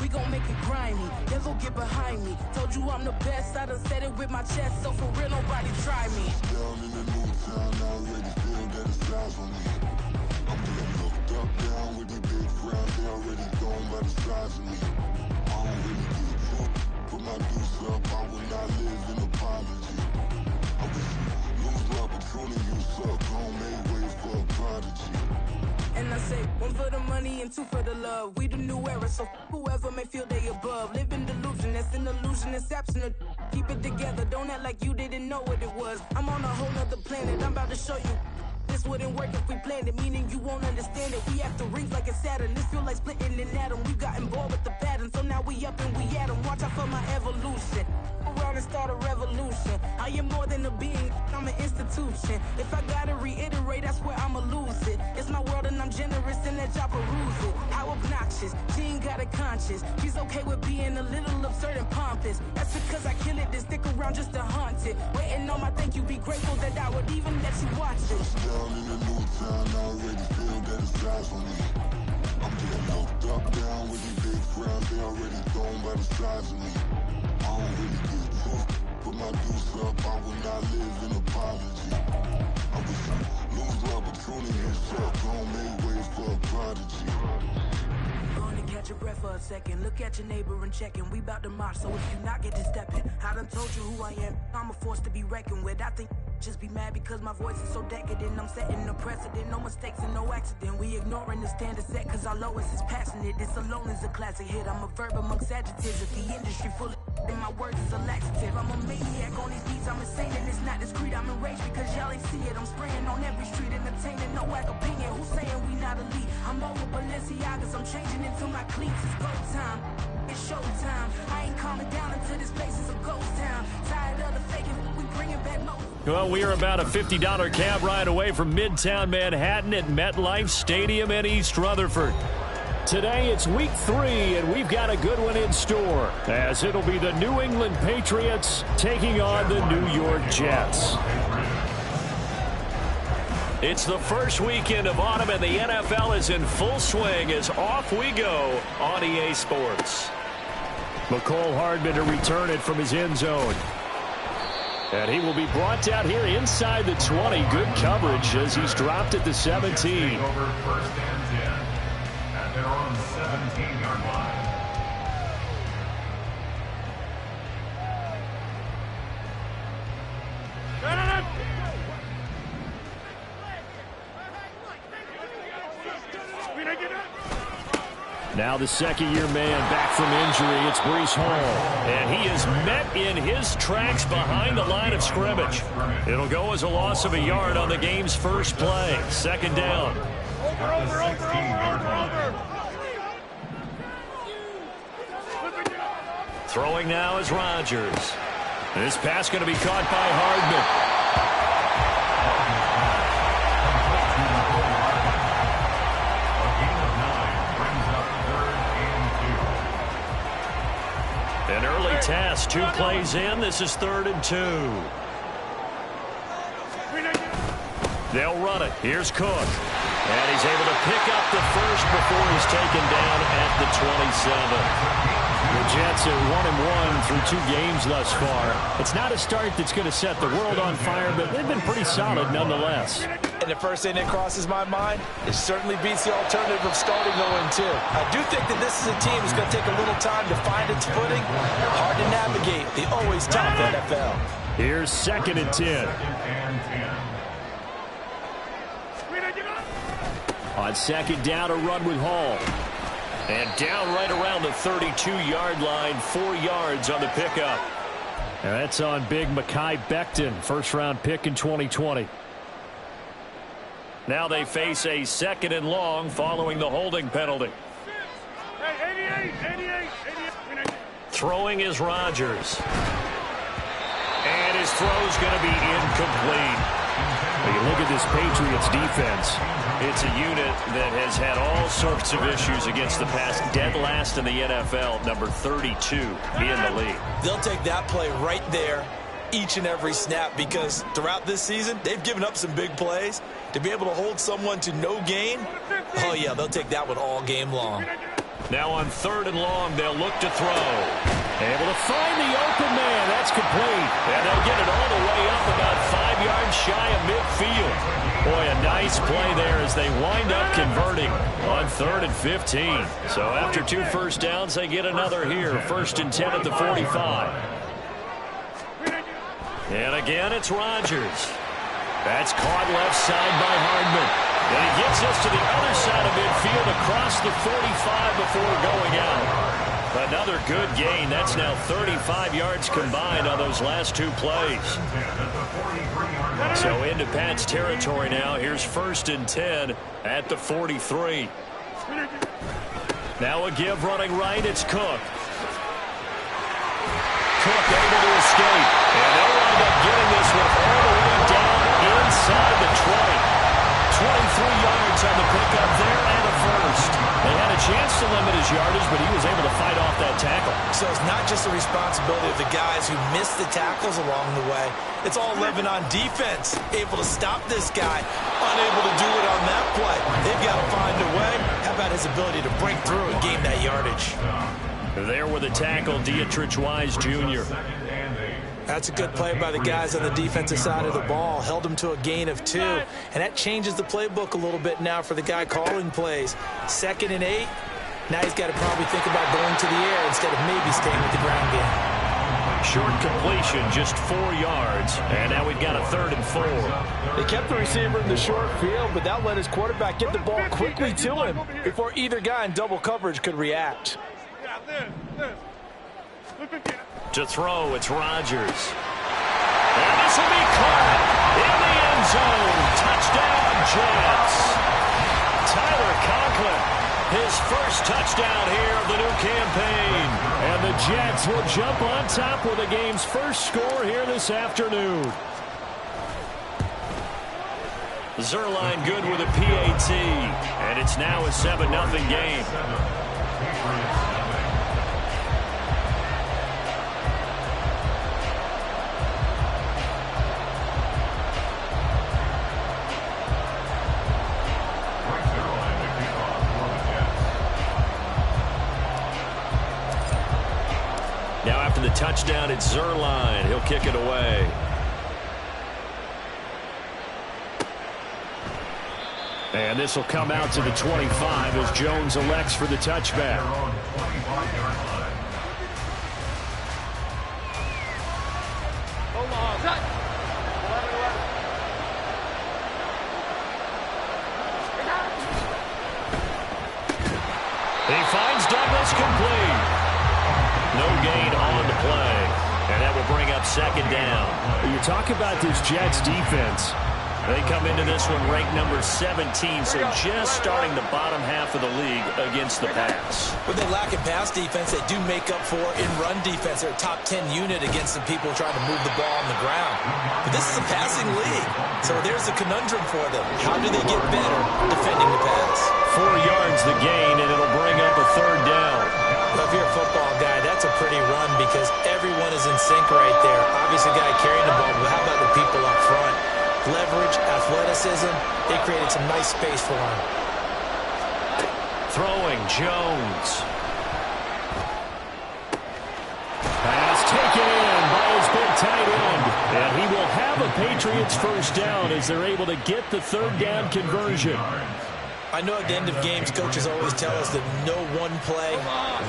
we gon' make it grimy. Never get behind me. Told you I'm the best, I done said it with my chest, so for real, nobody try me. Down in the new town, I already feel that it's eyes on me. I'm getting looked up, down with the big crowd, they already gone by the size of me. I don't really give a fuck, put my deuce up, I will not live in apology. I wish you lose the opportunity, you suck, home made way for a prodigy. And I say, one for the money and two for the love. We the new era, so whoever may feel they above. Live in delusion, that's an illusion, it's absent. Keep it together, don't act like you didn't know what it was. I'm on a whole nother planet, I'm about to show you. This wouldn't work if we planned it, meaning you won't understand it. We have to rings like a Saturn, this feel like splitting an atom. We got involved with the pattern, so now we up and we at 'em. Watch out for my evolution. Around and start a revolution. I am more than a being, I'm an institution. If I gotta reiterate, that's where I'ma lose it. It's my world and I'm generous and that y'all peruse it. How obnoxious, she ain't got a conscience. She's okay with being a little absurd and pompous. That's because I kill it, then stick around just to haunt it. Waiting on my thank you, be grateful that I would even let you watch it. Down in the new town, I already feel that it's eyes on me. I'm getting locked up, down with the big crowd, they already gone by the size of me. I don't really give a fuck, put my deuce up, I will not live in apology. I wish you lose the opportunity, you suck, home made way for a prodigy. Gonna catch your breath for a second. Look at your neighbor and checking. We bout to march, so if you not get to stepping. I done told you who I am. I'm a force to be reckoned with. I think just be mad because my voice is so decadent. I'm setting a precedent. No mistakes and no accident. We ignoring the standard set cause our lowest is passionate. This alone is a classic hit. I'm a verb amongst adjectives. If the industry full of then my words is a laxative. I'm a maniac on these beats. I'm insane and it's not discreet. I'm enraged because y'all ain't see it. I'm spraying on every street, entertaining no whack opinion. Who's saying we not elite? I'm over Balenciagas. I'm changing into my cleats. It's go time. It's showtime. I ain't calming down until this place is a ghost town. Tired of the faking. We bringing back more. Well, we are about a $50 cab ride away from Midtown Manhattan at MetLife Stadium in East Rutherford. Today it's week 3, and we've got a good one in store, as it'll be the New England Patriots taking on the New York Jets. It's the first weekend of autumn, and the NFL is in full swing as off we go on EA Sports. McCole Hardman to return it from his end zone. And he will be brought down here inside the 20. Good coverage as he's dropped at the 17. Over first and 10 at their own 17-yard line. Now the second-year man back from injury, it's Breece Hall. And he is met in his tracks behind the line of scrimmage. It'll go as a loss of a yard on the game's first play. Second down. Throwing now is Rodgers. This pass going to be caught by Hardman. An early test, 2 plays in. This is 3rd and 2. They'll run it. Here's Cook. And he's able to pick up the first before he's taken down at the 27. The Jets are 1-1 through 2 games thus far. It's not a start that's going to set the world on fire, but they've been pretty solid nonetheless. And the first thing that crosses my mind, it certainly beats the alternative of starting 0-2. I do think that this is a team that's going to take a little time to find its footing. Hard to navigate the always top NFL. Here's 2nd and 10. On 2nd down, a run with Hall. And down right around the 32-yard line, 4 yards on the pickup. And that's on big Mekhi Becton, first-round pick in 2020. Now they face a 2nd and long following the holding penalty. Throwing is Rodgers. And his throw's going to be incomplete. When you look at this Patriots defense, it's a unit that has had all sorts of issues against the pass. Dead last in the NFL, number 32 in the league. They'll take that play right there each and every snap because throughout this season, they've given up some big plays. To be able to hold someone to no gain, oh yeah, they'll take that one all game long. Now on 3rd and long, they'll look to throw. Able to find the open man. That's complete. And they'll get it all the way up about 5 yards shy of midfield. Boy, a nice play there as they wind up converting on 3rd and 15. So after 2 first downs, they get another here. 1st and 10 at the 45. And again, it's Rodgers. That's caught left side by Hardman. And he gets us to the other side of midfield across the 45 before going out. Another good gain. That's now 35 yards combined on those last 2 plays. So into Pat's territory now. Here's 1st and 10 at the 43. Now a give running right. It's Cook. Cook able to escape. And they'll wind up getting this one all the way down inside the 20. 23 yards on the pickup there and a first. They had a chance to limit his yardage, but he was able to fight off that tackle. So it's not just the responsibility of the guys who missed the tackles along the way. It's all Lebanon defense, able to stop this guy, unable to do it on that play. They've got to find a way. How about his ability to break through and gain that yardage? There with the tackle, Dietrich Wise Jr. That's a good play by the guys on the defensive side of the ball. Held him to a gain of 2. And that changes the playbook a little bit now for the guy calling plays. 2nd and 8. Now he's got to probably think about going to the air instead of maybe staying with the ground game. Short completion, just 4 yards. And now we've got a 3rd and 4. They kept the receiver in the short field, but that let his quarterback get the ball quickly to him before either guy in double coverage could react. To throw, it's Rodgers. And this will be caught in the end zone. Touchdown, Jets. Tyler Conklin, his first touchdown here of the new campaign. And the Jets will jump on top with the game's first score here this afternoon. Zuerlein good with a PAT. And it's now a 7-0 game. Now after the touchdown, it's Zuerlein. He'll kick it away. And this will come out to the 25 as Jones elects for the touchback. He finds Douglas complete. No gain on the play. And that will bring up 2nd down. You talk about this Jets defense. They come into this one ranked number 17, so just starting the bottom half of the league against the pass. When they lack in pass defense, they do make up for in run defense. They're a top 10 unit against the people trying to move the ball on the ground. But this is a passing league, so there's a conundrum for them. How do they get better defending the pass? 4 yards the gain, and it'll bring up a 3rd down. Well, if you're a football guy, that's a pretty run because everyone is in sync right there. Obviously, the guy carrying the ball, but how about the people up front? Leverage, athleticism, they created some nice space for him. Throwing, Jones. Pass taken in by his big tight end. And he will have a Patriots first down as they're able to get the 3rd down conversion. I know at the end of games, coaches always tell us that no one play,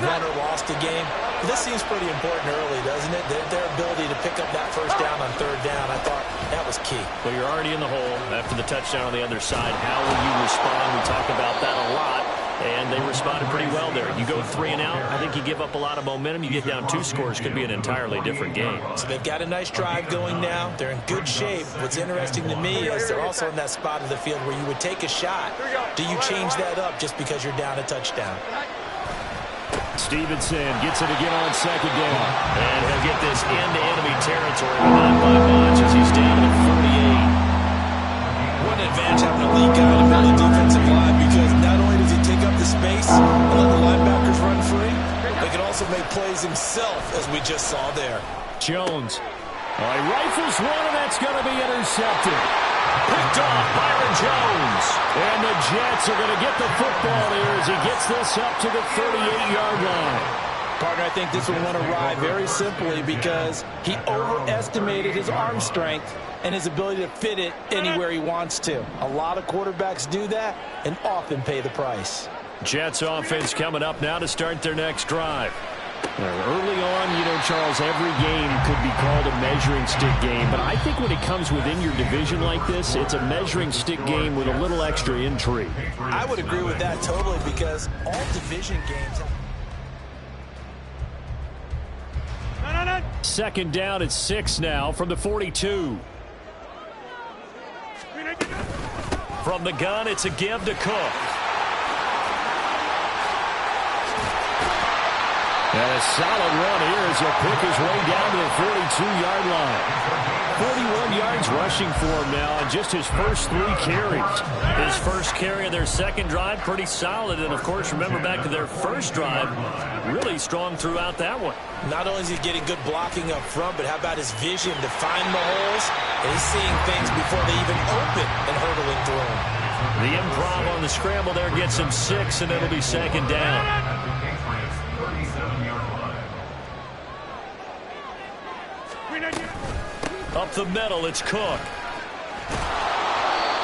won or lost a game. But this seems pretty important early, doesn't it? Their ability to pick up that first down on 3rd down, I thought that was key. Well, you're already in the hole after the touchdown on the other side. How will you respond? We talk about that a lot. And they responded pretty well there. You go 3 and out, I think you give up a lot of momentum. You get down 2 scores, could be an entirely different game. So they've got a nice drive going now. They're in good shape. What's interesting to me is they're also in that spot of the field where you would take a shot. Do you change that up just because you're down a touchdown? Stevenson gets it again on 2nd down. And he'll get this into enemy territory, but not by much as he's down at 48. What an advantage having a lead guy to build a defensive line because not only does he take up the space and let the linebackers run free, but he can also make plays himself, as we just saw there. Jones. He rifles one, and that's going to be intercepted. Picked off Byron Jones. And the Jets are going to get the football here as he gets this up to the 38-yard line. Partner, I think this will want to ride very simply because he overestimated his arm strength and his ability to fit it anywhere he wants to. A lot of quarterbacks do that and often pay the price. Jets offense coming up now to start their next drive. Early on, you know, Charles, every game could be called a measuring stick game, but I think when it comes within your division like this, it's a measuring stick game with a little extra intrigue. I would agree with that totally because all division games... Second down at 6 now from the 42. From the gun, it's a give to Cook. And a solid run here as he'll pick his way down to the 42-yard line. 41 yards rushing for him now on just his first 3 carries. His first carry of their second drive, pretty solid. And, of course, remember back to their first drive, really strong throughout that one. Not only is he getting good blocking up front, but how about his vision to find the holes? And he's seeing things before they even open and hurdling through them. The improv on the scramble there gets him 6, and it'll be second down. Up the middle, it's Cook.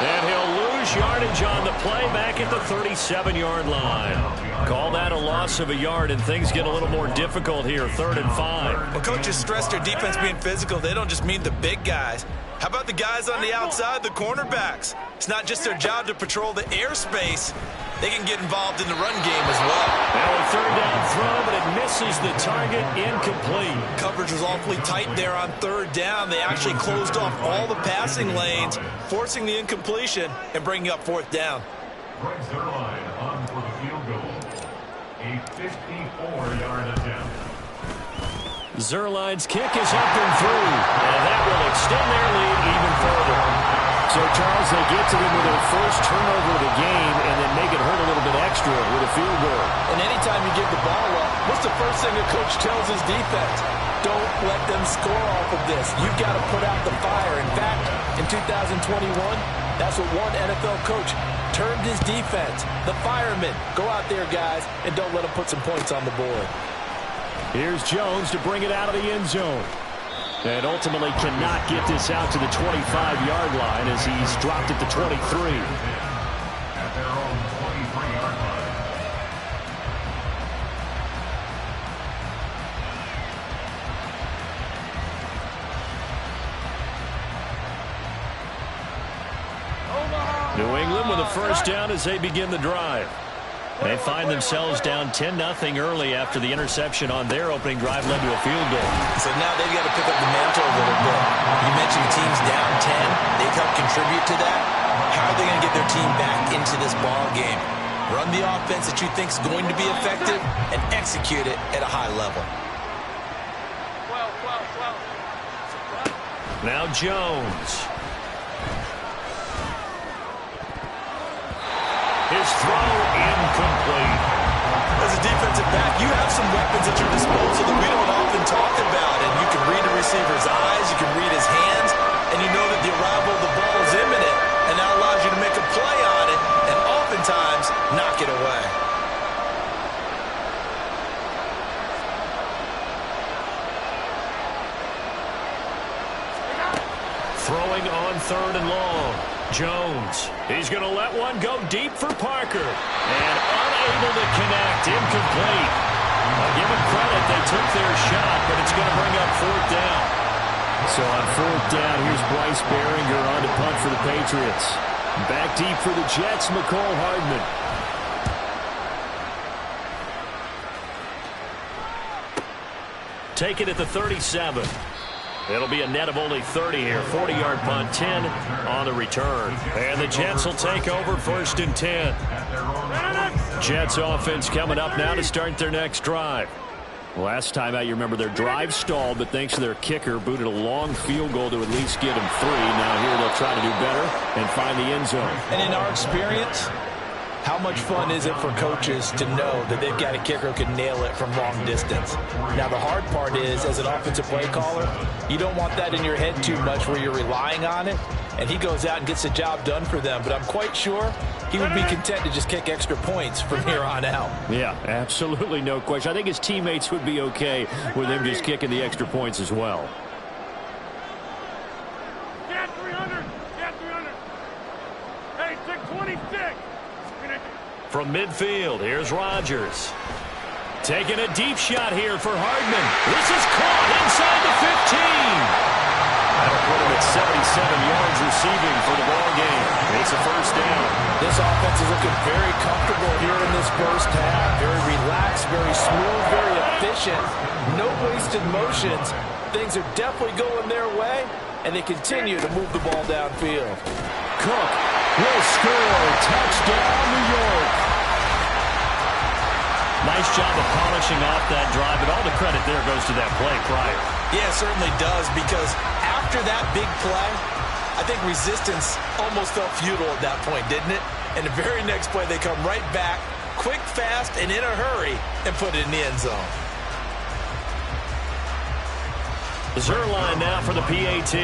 And he'll lose yardage on the play back at the 37-yard line. Call that a loss of a yard, and things get a little more difficult here, 3rd and 5. When coaches stress their defense being physical, they don't just mean the big guys. How about the guys on the outside, the cornerbacks? It's not just their job to patrol the airspace. They can get involved in the run game as well. Now a 3rd down throw, but it misses the target, incomplete. Coverage was awfully tight there on 3rd down. They actually closed off all the passing lanes, forcing the incompletion and bringing up 4th down. Greg Zuerlein on for the field goal. A 54-yard attempt. Zuerlein's kick is up and through, and that will extend their lead even further. So, Charles, they get to them with their first turnover of the game and then make it hurt a little bit extra with a field goal. And anytime you give the ball up, what's the first thing a coach tells his defense? Don't let them score off of this. You've got to put out the fire. In fact, in 2021, that's what one NFL coach termed his defense. The firemen. Go out there, guys, and don't let them put some points on the board. Here's Jones to bring it out of the end zone. And ultimately cannot get this out to the 25-yard line as he's dropped at the 23. At their own 23-yard line. New England with a first down as they begin the drive. They find themselves down 10-0 early after the interception on their opening drive led to a field goal. So now they've got to pick up the mantle a little bit. You mentioned the team's down 10. They've helped contribute to that. How are they going to get their team back into this ball game? Run the offense that you think is going to be effective and execute it at a high level. Now Jones. His throw incomplete. As a defensive back, you have some weapons at your disposal that we don't often talk about. And you can read a receiver's eyes, you can read his hands, and you know that the arrival of the ball is imminent. And that allows you to make a play on it and oftentimes knock it away. Throwing on 3rd and long. Jones. He's going to let one go deep for Parker. And unable to connect. Incomplete. I'll give him credit. They took their shot, but it's going to bring up 4th down. So on 4th down, here's Bryce Behringer on to punt for the Patriots. Back deep for the Jets, Mecole Hardman. Take it at the 37. It'll be a net of only 30 here. 40-yard punt, 10 on the return. And the Jets will take over 1st and 10. Jets offense coming up now to start their next drive. Last time out, you remember their drive stalled, but thanks to their kicker, booted a long field goal to at least get them 3. Now here they'll try to do better and find the end zone. And in our experience, How much fun is it for coaches to know that they've got a kicker who can nail it from long distance? Now, the hard part is, as an offensive play caller, you don't want that in your head too much where you're relying on it, and he goes out and gets the job done for them. But I'm quite sure he would be content to just kick extra points from here on out. Yeah, absolutely no question. I think his teammates would be okay with him just kicking the extra points as well. Get 300! Get 300! Hey, 626! From midfield, here's Rodgers. Taking a deep shot here for Hardman. This is caught inside the 15. That'll put him at 77 yards receiving for the ball game. It's a first down. This offense is looking very comfortable here in this first half. Very relaxed, very smooth, very efficient. No wasted motions. Things are definitely going their way, and they continue to move the ball downfield. Cook will score. Touchdown, New York. Nice job of polishing off that drive, but all the credit there goes to that play prior. Yeah, it certainly does, because after that big play, I think resistance almost felt futile at that point, didn't it? And the very next play, they come right back, quick, fast, and in a hurry, and put it in the end zone. Zuerlein now for the PAT.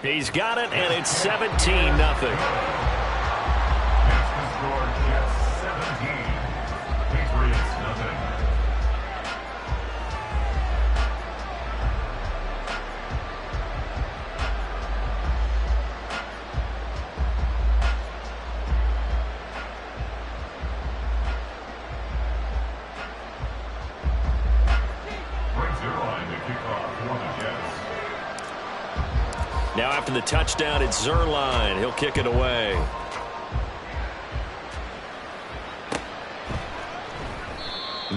He's got it, and it's 17-0. Score Jets 17. Patriots nothing. Brings Zuerlein to kick off for the Jets. Now after the touchdown, it's Zuerlein. He'll kick it away.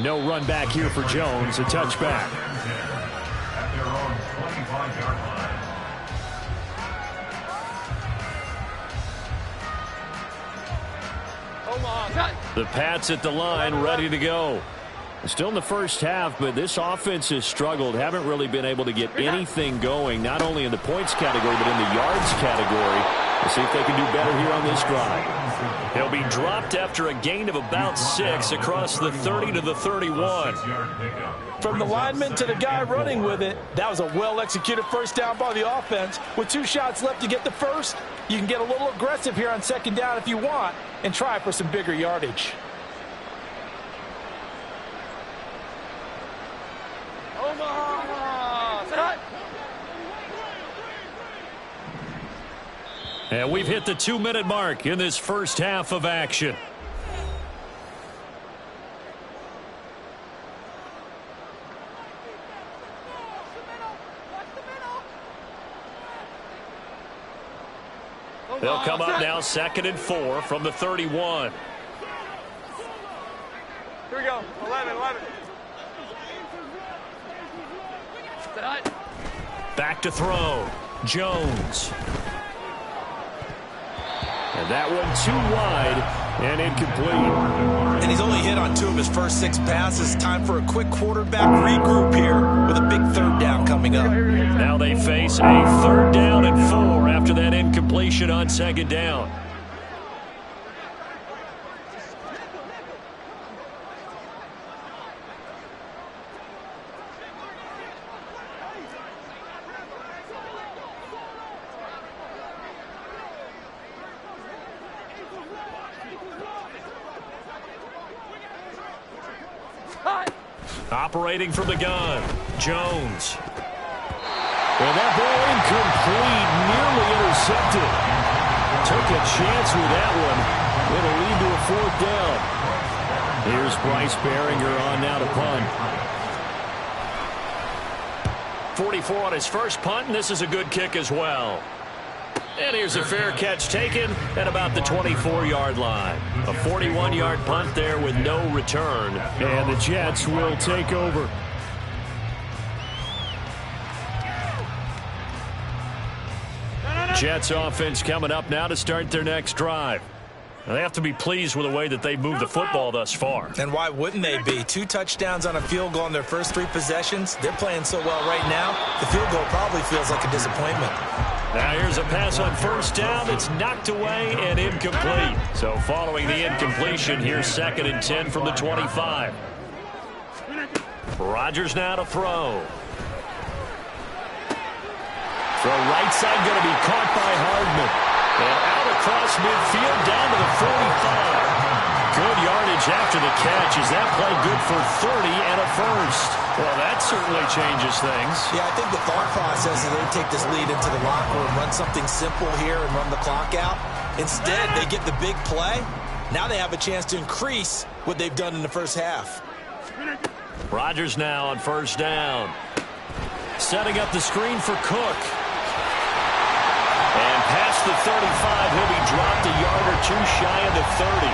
No run back here for Jones. A touchback. At their own 25-yard line. The Pats at the line, ready to go. Still in the first half, but this offense has struggled. Haven't really been able to get anything going, not only in the points category, but in the yards category. We'll see if they can do better here on this drive. He'll be dropped after a gain of about 6 across the 30 to the 31. From the lineman to the guy running with it, that was a well-executed first down by the offense. With 2 shots left to get the first, you can get a little aggressive here on second down if you want and try for some bigger yardage. And we've hit the 2-minute mark in this first half of action. They'll come up now 2nd and 4 from the 31. Here we go. 11. Back to throw. Jones. And that one too wide and incomplete. And he's only hit on 2 of his first 6 passes. Time for a quick quarterback regroup here with a big 3rd down coming up. Now they face a 3rd down and 4 after that incompletion on 2nd down. Operating from the gun, Jones. Well, that ball incomplete, nearly intercepted. Took a chance with that one. It'll lead to a 4th down. Here's Bryce Baringer on now to punt. 44 on his first punt, and this is a good kick as well. And here's a fair catch taken at about the 24-yard line. A 41-yard punt there with no return. And the Jets will take over. Jets offense coming up now to start their next drive. They have to be pleased with the way that they moved the football thus far. And why wouldn't they be? 2 touchdowns on a field goal in their first 3 possessions. They're playing so well right now, the field goal probably feels like a disappointment. Now here's a pass on first down. It's knocked away and incomplete. So following the incompletion, here's 2nd and 10 from the 25. Rodgers now to throw. Throw right side going to be caught by Hardman. And out across midfield down to the 45. Good yardage after the catch. Is that play good for 30 and a first? Well, that certainly changes things. Yeah, I think the thought process is they take this lead into the locker room, run something simple here and run the clock out. Instead, they get the big play. Now they have a chance to increase what they've done in the first half. Rodgers now on first down. Setting up the screen for Cook. And past the 35, he'll be dropped a yard or 2 shy of the 30.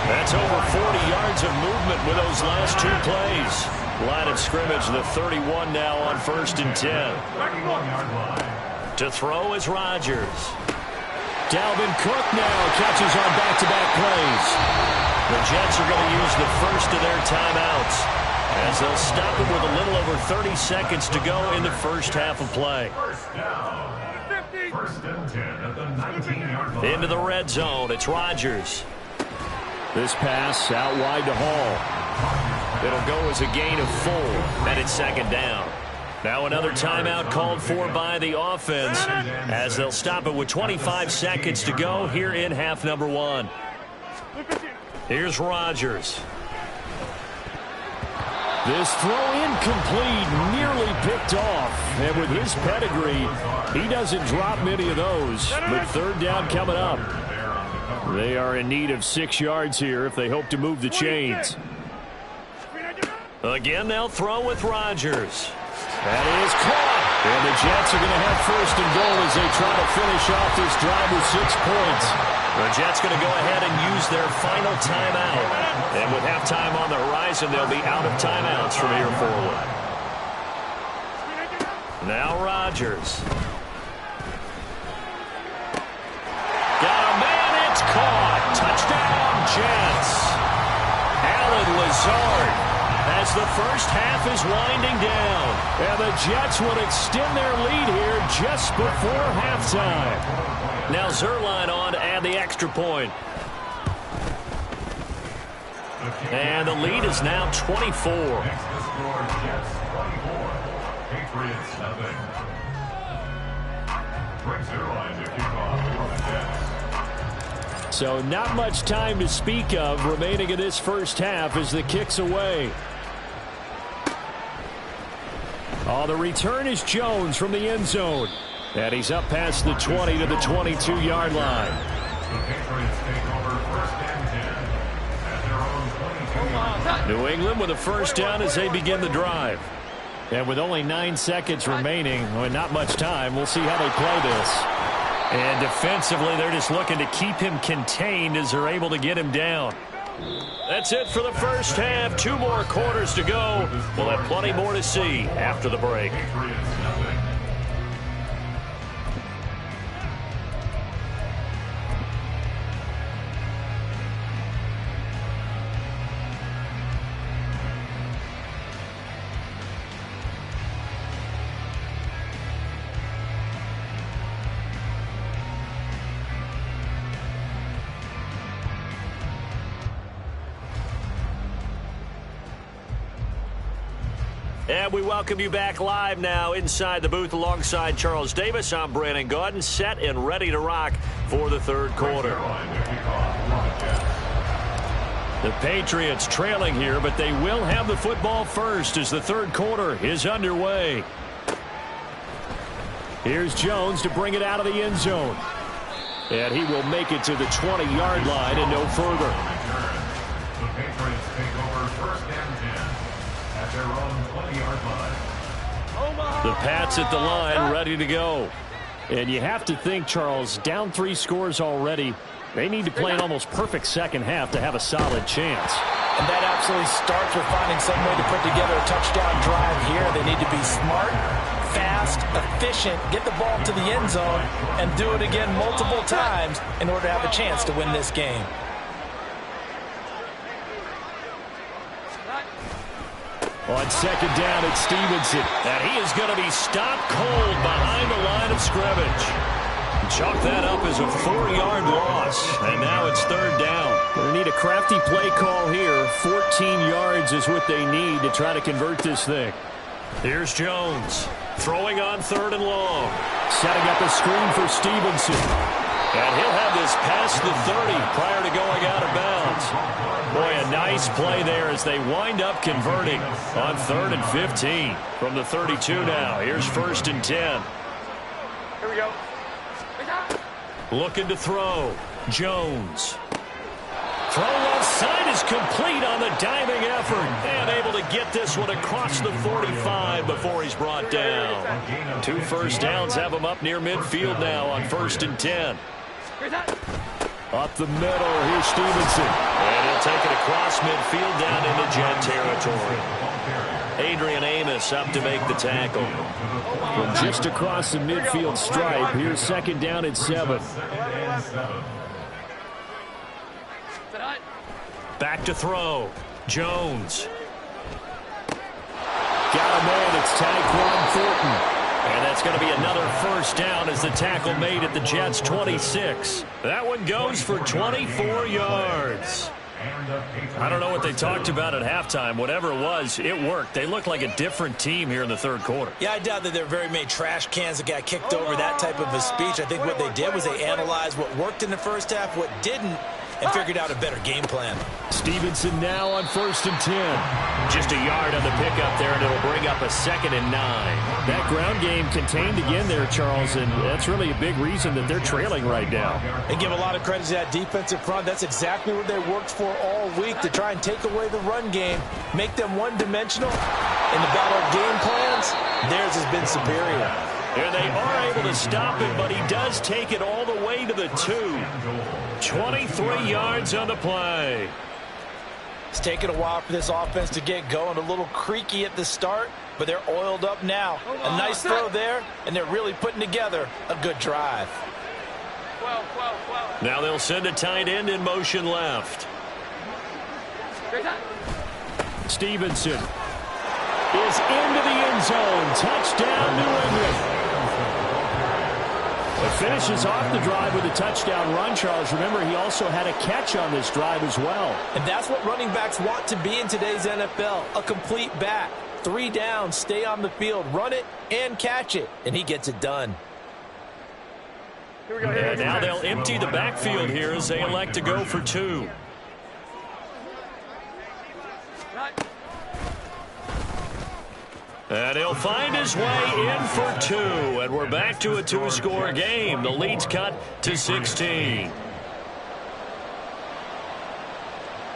That's over 40 yards of movement with those last 2 plays. Line of scrimmage, the 31 now on 1st and 10. To throw is Rodgers. Dalvin Cook now catches on back-to-back plays. The Jets are going to use the first of their timeouts as they'll stop it with a little over 30 seconds to go in the first half of play. First and 10 at the 19-yard line. Into the red zone, it's Rodgers. This pass out wide to Hall. It'll go as a gain of 4, and it's 2nd down. Now another timeout called for by the offense as they'll stop it with 25 seconds to go here in half number 1. Here's Rodgers. This throw incomplete, nearly picked off. And with his pedigree, he doesn't drop many of those. But 3rd down coming up. They are in need of 6 yards here if they hope to move the chains. Again, they'll throw with Rodgers. That is caught. And the Jets are going to have 1st and goal as they try to finish off this drive with 6 points. The Jets going to go ahead and use their final timeout. And with halftime on the horizon, they'll be out of timeouts from here forward. Now Rodgers. Got a man, it's caught. Touchdown, Jets. Allen Lazard as the first half is winding down. And the Jets will extend their lead here just before halftime. Now Zuerlein on to add the extra point. And the lead is now 24. Patriots nothing. Greg Zuerlein to kick off for the Jets. So not much time to speak of remaining in this first half as the kick's away. Oh, the return is Jones from the end zone. And he's up past the 20 to the 22-yard line. The Patriots take over 1st and 10 at their own 22. New England with a first down as they begin the drive. And with only 9 seconds remaining, well, not much time, we'll see how they play this. And defensively, they're just looking to keep him contained as they're able to get him down. That's it for the first half. 2 more quarters to go. We'll have plenty more to see after the break. Patriots nothing. And we welcome you back live now inside the booth alongside Charles Davis. I'm Brandon Gaudin, set and ready to rock for the 3rd quarter. The Patriots trailing here, but they will have the football first as the 3rd quarter is underway. Here's Jones to bring it out of the end zone. And he will make it to the 20-yard line and no further. The Patriots take over 1st and 10 at their own 20-yard line. The Pats at the line, ready to go. And you have to think, Charles, down 3 scores already. They need to play an almost perfect second half to have a solid chance. And that absolutely starts with finding some way to put together a touchdown drive here. They need to be smart, fast, efficient, get the ball to the end zone, and do it again multiple times in order to have a chance to win this game. On second down, it's Stevenson. And he is going to be stopped cold behind the line of scrimmage. Chalk that up as a 4-yard loss. And now it's third down. They need a crafty play call here. 14 yards is what they need to try to convert this thing. Here's Jones. Throwing on third and long. Setting up a screen for Stevenson. And he'll have this past the 30 prior to going out of bounds. Boy, a nice play there as they wind up converting on 3rd and 15 from the 32 now. Here's 1st and 10. Here we go. Looking to throw. Jones. Throw left side is complete on the diving effort. And able to get this one across the 45 before he's brought down. 2 first downs have him up near midfield now on 1st and 10. Up the middle, here's Stevenson. And he'll take it across midfield down into Jet territory. Adrian Amos up to make the tackle. From just across the midfield stripe, here's 2nd down and 7. Back to throw. Jones. Got a man, it's Tyquan Thornton. And that's going to be another first down as the tackle made at the Jets' 26. That one goes for 24 yards. I don't know what they talked about at halftime. Whatever it was, it worked. They look like a different team here in the 3rd quarter. Yeah, I doubt that there are very many trash cans that got kicked over, that type of a speech. I think what they did was they analyzed what worked in the first half, what didn't, and figured out a better game plan. Stevenson now on 1st and 10. Just a yard on the pickup there, and it'll bring up a 2nd and 9. That ground game contained again there, Charles, and that's really a big reason that they're trailing right now. They give a lot of credit to that defensive front. That's exactly what they worked for all week, to try and take away the run game, make them one-dimensional. In the battle of game plans, theirs has been superior. And they are able to stop him, but he does take it all the way to the 2. 23 yards on the play. It's taken a while for this offense to get going. A little creaky at the start, but they're oiled up now. A nice throw there, and they're really putting together a good drive. Now they'll send a tight end in motion left. Stevenson is into the end zone. Touchdown, New England. It finishes off the drive with a touchdown run, Charles. Remember, he also had a catch on this drive as well. And that's what running backs want to be in today's NFL, a complete back. 3 downs, stay on the field, run it, and catch it. And he gets it done. And now they'll empty the backfield here as they elect to go for 2. And he'll find his way in for 2. And we're back to a 2-score game. The lead's cut to 16.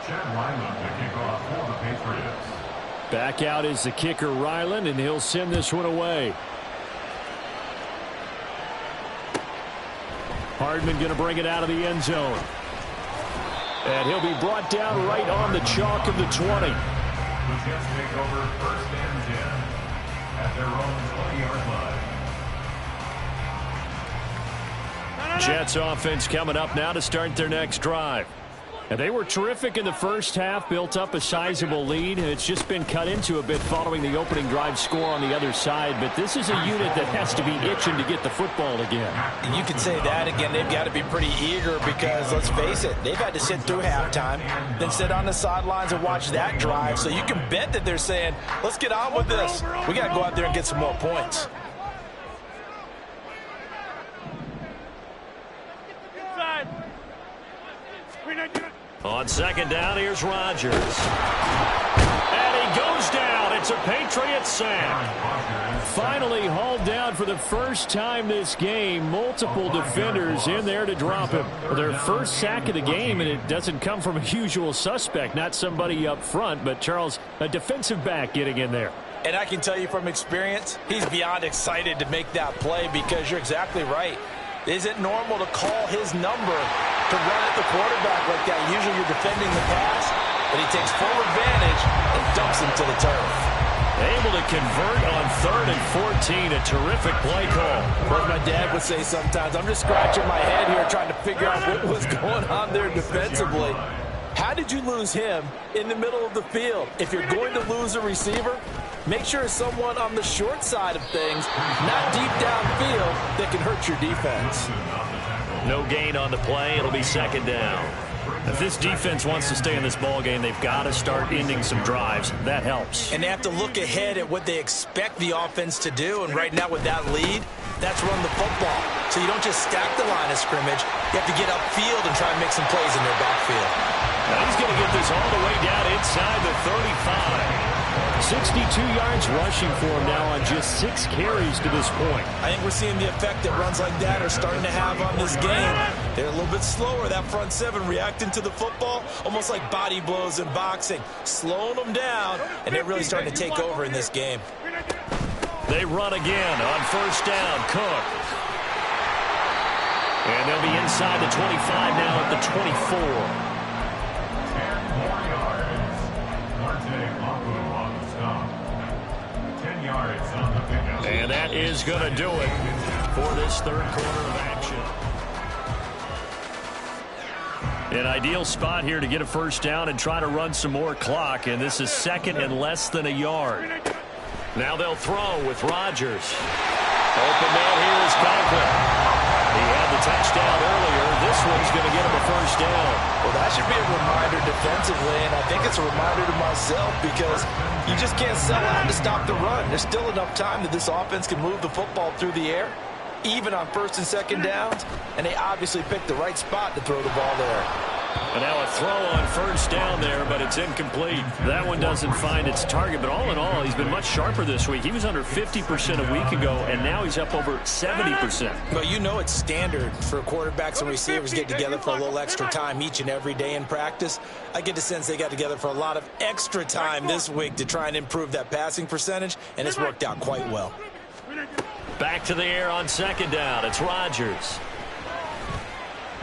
Chad Ryland to kick off for the Patriots. Back out is the kicker, Ryland, and he'll send this one away. Hardman going to bring it out of the end zone. And he'll be brought down right on the chalk of the 20. The Jets take over 1st and 10 at their own 20-yard line. Jets offense coming up now to start their next drive. And they were terrific in the first half, built up a sizable lead, and it's just been cut into a bit following the opening drive score on the other side. But this is a unit that has to be itching to get the football again. And you can say that again. They've got to be pretty eager because, let's face it, they've had to sit through halftime, then sit on the sidelines and watch that drive. So you can bet that they're saying, let's get on with this. We got to go out there and get some more points. On second down, here's Rodgers. And he goes down. It's a Patriot sack. Finally hauled down for the first time this game. Multiple defenders in there to drop him. Their first sack of the game, and it doesn't come from a usual suspect. Not somebody up front, but Charles, a defensive back getting in there. And I can tell you from experience, he's beyond excited to make that play because you're exactly right. Is it normal to call his number to run at the quarterback like that? Usually you're defending the pass, but he takes full advantage and dumps him to the turf. Able to convert on 3rd and 14. A terrific play call. What my dad would say sometimes, I'm just scratching my head here trying to figure out what was going on there defensively. How did you lose him in the middle of the field? If you're going to lose a receiver, make sure it's someone on the short side of things, not deep downfield, that can hurt your defense. No gain on the play. It'll be 2nd down. If this defense wants to stay in this ballgame, they've got to start ending some drives. That helps. And they have to look ahead at what they expect the offense to do. And right now with that lead, that's run the football. So you don't just stack the line of scrimmage. You have to get upfield and try and make some plays in their backfield. Now he's going to get this all the way down inside the 35. 62 yards rushing for him now on just 6 carries to this point. I think we're seeing the effect that runs like that are starting to have on this game. They're a little bit slower, that front 7, reacting to the football, almost like body blows in boxing, slowing them down, and they're really starting to take over in this game. They run again on 1st down. Cook. And they'll be inside the 25 now at the 24. And that is going to do it for this 3rd quarter of action. An ideal spot here to get a 1st down and try to run some more clock. And this is 2nd and less than a yard. Now they'll throw with Rodgers. Open man here is Conklin. He had the touchdown earlier. This one's going to get him a 1st down. Well, that should be a reminder defensively, and I think it's a reminder to myself because you just can't sell out to stop the run. There's still enough time that this offense can move the football through the air, even on 1st and 2nd downs, and they obviously picked the right spot to throw the ball there. And now a throw on 1st down there, but it's incomplete. That one doesn't find its target, but all in all, he's been much sharper this week. He was under 50% a week ago, and now he's up over 70%. Well, you know it's standard for quarterbacks and receivers get together for a little extra time each and every day in practice. I get the sense they got together for a lot of extra time this week to try and improve that passing percentage, and it's worked out quite well. Back to the air on 2nd down. It's Rodgers.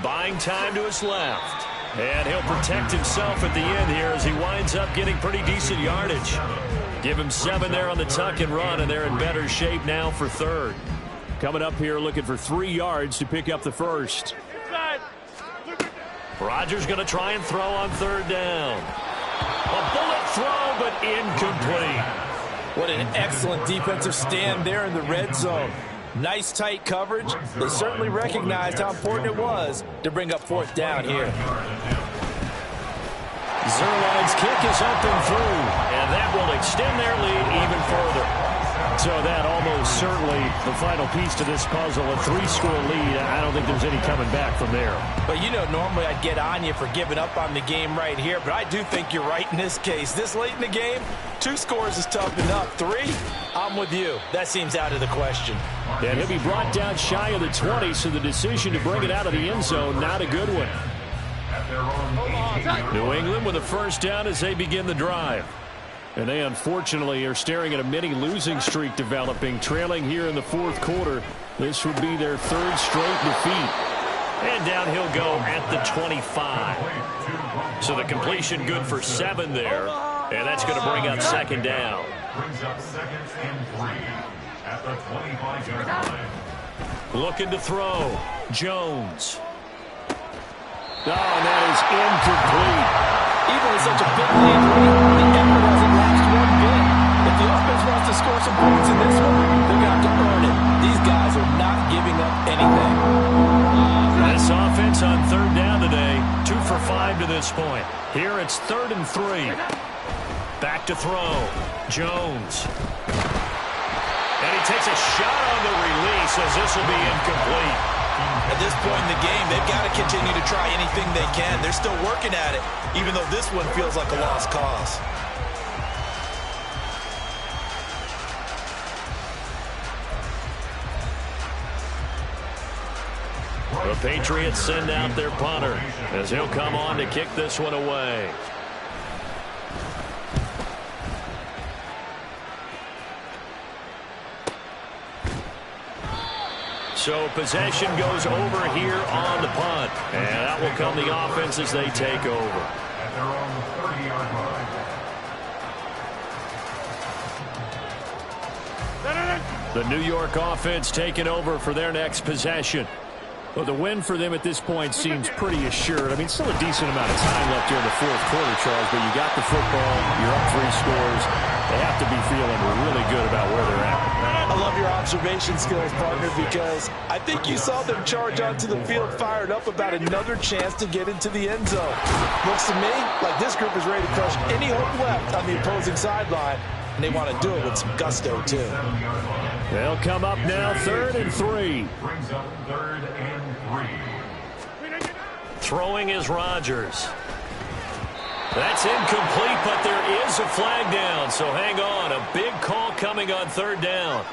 Buying time to his left. And he'll protect himself at the end here as he winds up getting pretty decent yardage. Give him 7 there on the tuck and run, and they're in better shape now for 3rd. Coming up here looking for 3 yards to pick up the 1st. Rodgers going to try and throw on 3rd down. A bullet throw, but incomplete. What an excellent defensive stand there in the red zone. Nice tight coverage. They certainly recognized how important it was to bring up 4th down here. Zuerlein's kick is up and through, and that will extend their lead even further. So that almost certainly the final piece to this puzzle, a 3-score lead. I don't think there's any coming back from there. But you know, normally I'd get on you for giving up on the game right here, but I do think you're right in this case. This late in the game, 2 scores is tough enough. 3, I'm with you. That seems out of the question. And he'll be brought down shy of the 20, so the decision to bring it out of the end zone, not a good one. New England with a 1st down as they begin the drive. And they unfortunately are staring at a mini losing streak developing, trailing here in the 4th quarter. This would be their 3rd straight defeat. And down he'll go at the 25. So the completion good for 7 there. And that's going to bring up 2nd down. Brings up 2nd and 3 at the 25-yard line. Looking to throw. Jones. Oh, and that is incomplete. Even with such a big lead, the effort hasn't lost one bit. If the offense wants to score some points in this one, they're going to have to earn it. These guys are not giving up anything. This offense on 3rd down today, 2 for 5 to this point. Here it's 3rd and 3. Back to throw. Jones. And he takes a shot on the release as this will be incomplete. At this point in the game, they've got to continue to try anything they can. They're still working at it, even though this one feels like a lost cause. The Patriots send out their punter as he'll come on to kick this one away. So possession goes over here on the punt. And out will come the offense as they take over. At their own 30-yard line. The New York offense taking over for their next possession. Well, the win for them at this point seems pretty assured. I mean, still a decent amount of time left here in the fourth quarter, Charles, but you got the football, you're up 3 scores. They have to be feeling really good about where they're at. I love your observation skills, partner, because I think you saw them charge onto the field fired up about another chance to get into the end zone. Looks to me like this group is ready to crush any hope left on the opposing sideline, and they want to do it with some gusto, too. They'll come up now, 3rd and 3. Brings up 3rd and 3. Throwing is Rodgers. That's incomplete, but there is a flag down, so hang on. A big call coming on 3rd down.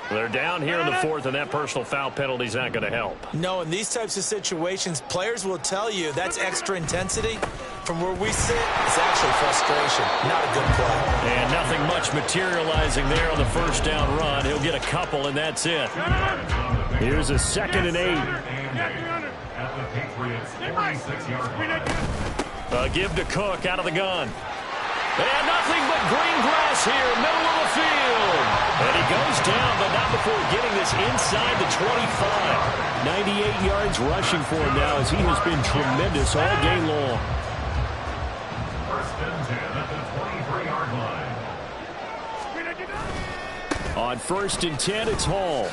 They're down here in the 4th, and that personal foul penalty is not going to help. No, in these types of situations, players will tell you that's extra intensity. From where we sit, it's actually frustration, not a good play. And nothing much materializing there on the 1st down run. He'll get a couple, and that's it. Here's a 2nd and 8. At the Patriots' 46-yard line. Give to Cook out of the gun. And nothing but green grass here, middle of the field. And he goes down, but not before getting this inside the 25. 98 yards rushing for him now, as he has been tremendous all game long. 1st and 10 at the 23-yard line. On 1st and 10, it's Hall.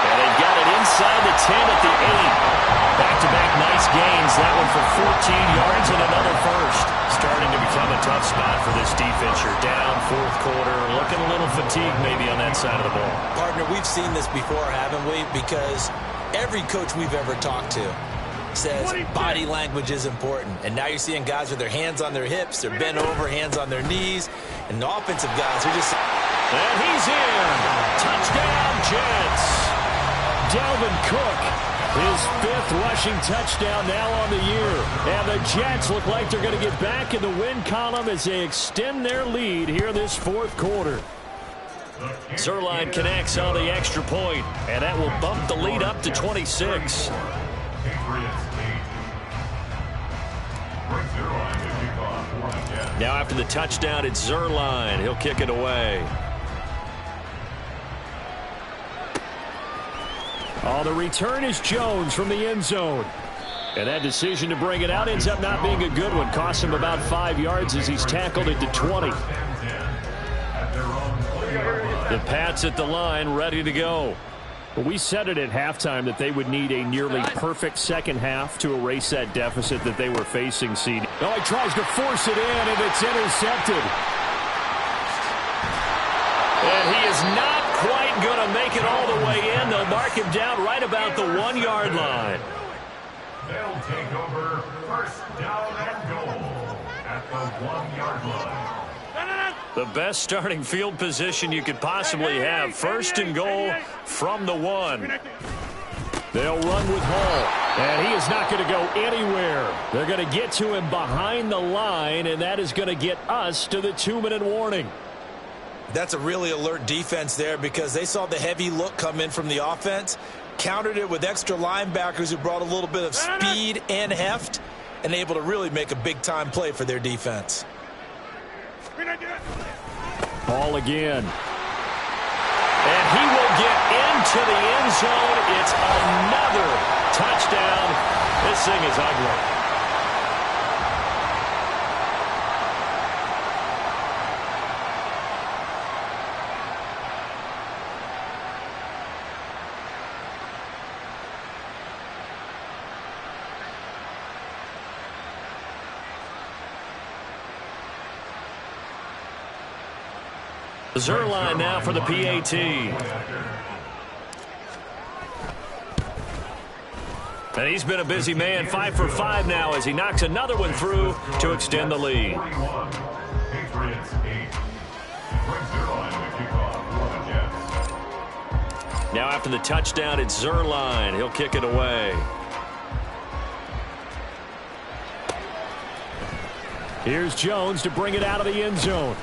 And they got it inside the 10 at the 8. Back-to-back nice gains. That one for 14 yards and another first. Starting to become a tough spot for this defense. You're down 4th quarter. Looking a little fatigued maybe on that side of the ball. Partner, we've seen this before, haven't we? Because every coach we've ever talked to says body language is important. And now you're seeing guys with their hands on their hips. They're bent over, hands on their knees. And the offensive guys are just... And he's in. Touchdown, Jets. Dalvin Cook, his 5th rushing touchdown now on the year. And the Jets look like they're going to get back in the win column as they extend their lead here this 4th quarter. Zuerlein connects on the extra point, and that will bump the lead up to 26. Now after the touchdown, it's Zuerlein. He'll kick it away. Oh, the return is Jones from the end zone. And that decision to bring it out ends up not being a good one. Costs him about 5 yards as he's tackled it to 20. The Pats at the line, ready to go. But we said it at halftime that they would need a nearly perfect second half to erase that deficit that they were facing, CD. Oh, he tries to force it in, and it's intercepted. And he is not quite going to make it all the way in. They'll mark him down right about the 1-yard line. They'll take over 1st down and goal at the 1-yard line. The best starting field position you could possibly have. 1st and goal from the 1. They'll run with Hall. And he is not going to go anywhere. They're going to get to him behind the line, and that is going to get us to the 2-minute warning. That's a really alert defense there because they saw the heavy look come in from the offense, countered it with extra linebackers who brought a little bit of speed and heft, and able to really make a big-time play for their defense. Ball again. And he will get into the end zone. It's another touchdown. This thing is ugly. Zuerlein now for the PAT. And he's been a busy man, 5 for 5 now as he knocks another one through to extend the lead. Now after the touchdown, it's Zuerlein. He'll kick it away. Here's Jones to bring it out of the end zone.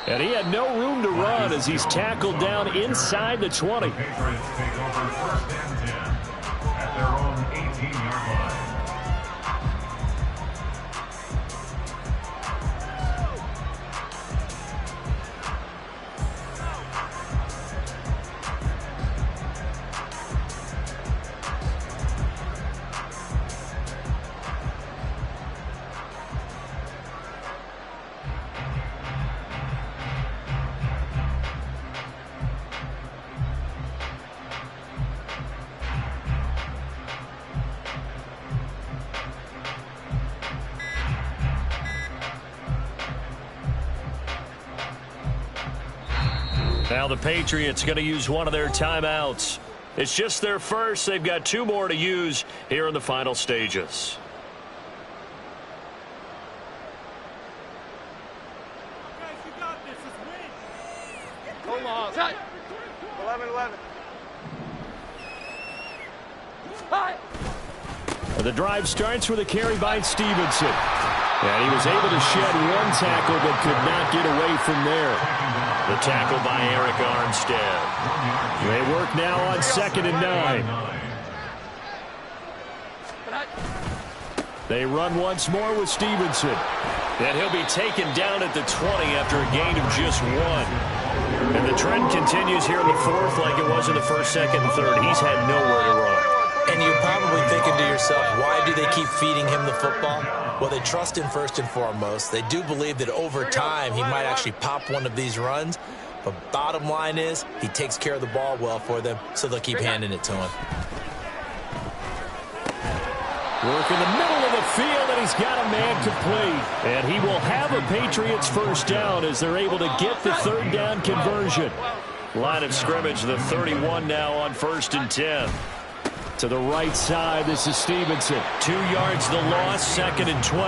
And he had no room to run as he's tackled down inside the 20. The Patriots take over 1st and 10 at their own 18-yard line. Now the Patriots going to use one of their timeouts. It's just their first. They've got 2 more to use here in the final stages. Hold on. 11-11. The drive starts with a carry by Stevenson. And he was able to shed 1 tackle but could not get away from there. The tackle by Eric Armstead. They work now on 2nd and 9. They run once more with Stevenson. And he'll be taken down at the 20 after a gain of just 1. And the trend continues here in the 4th like it was in the 1st, 2nd, and 3rd. He's had nowhere to run. And you're probably thinking to yourself, why do they keep feeding him the football? Well, they trust him first and foremost. They do believe that over time he might actually pop one of these runs. But bottom line is he takes care of the ball well for them, so they'll keep handing it to him. Work in the middle of the field, and he's got a man complete. And he will have a Patriots first down as they're able to get the 3rd down conversion. Line of scrimmage, the 31 now on 1st and 10. To the right side, this is Stevenson. 2 yards the loss, 2nd and 12.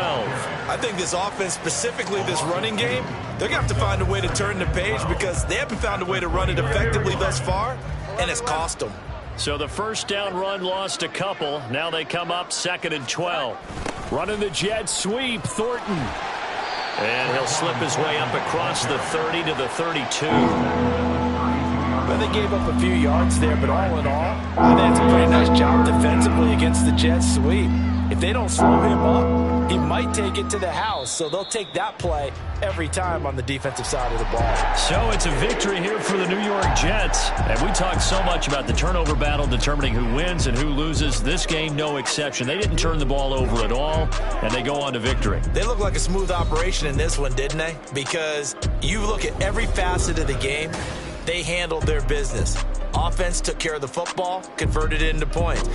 I think this offense, specifically this running game, they're going to have to find a way to turn the page because they haven't found a way to run it effectively thus far, and it's cost them. So the first down run lost a couple. Now they come up 2nd and 12. Running the jet sweep, Thornton. And he'll slip his way up across the 30 to the 32. Well, they gave up a few yards there, but all in all, I think it's a pretty nice job defensively against the jet sweep. If they don't slow him up, he might take it to the house, so they'll take that play every time on the defensive side of the ball. So it's a victory here for the New York Jets. And we talked so much about the turnover battle determining who wins and who loses. This game, no exception. They didn't turn the ball over at all, and they go on to victory. They look like a smooth operation in this one, didn't they? Because you look at every facet of the game, they handled their business. Offense took care of the football, converted it into points.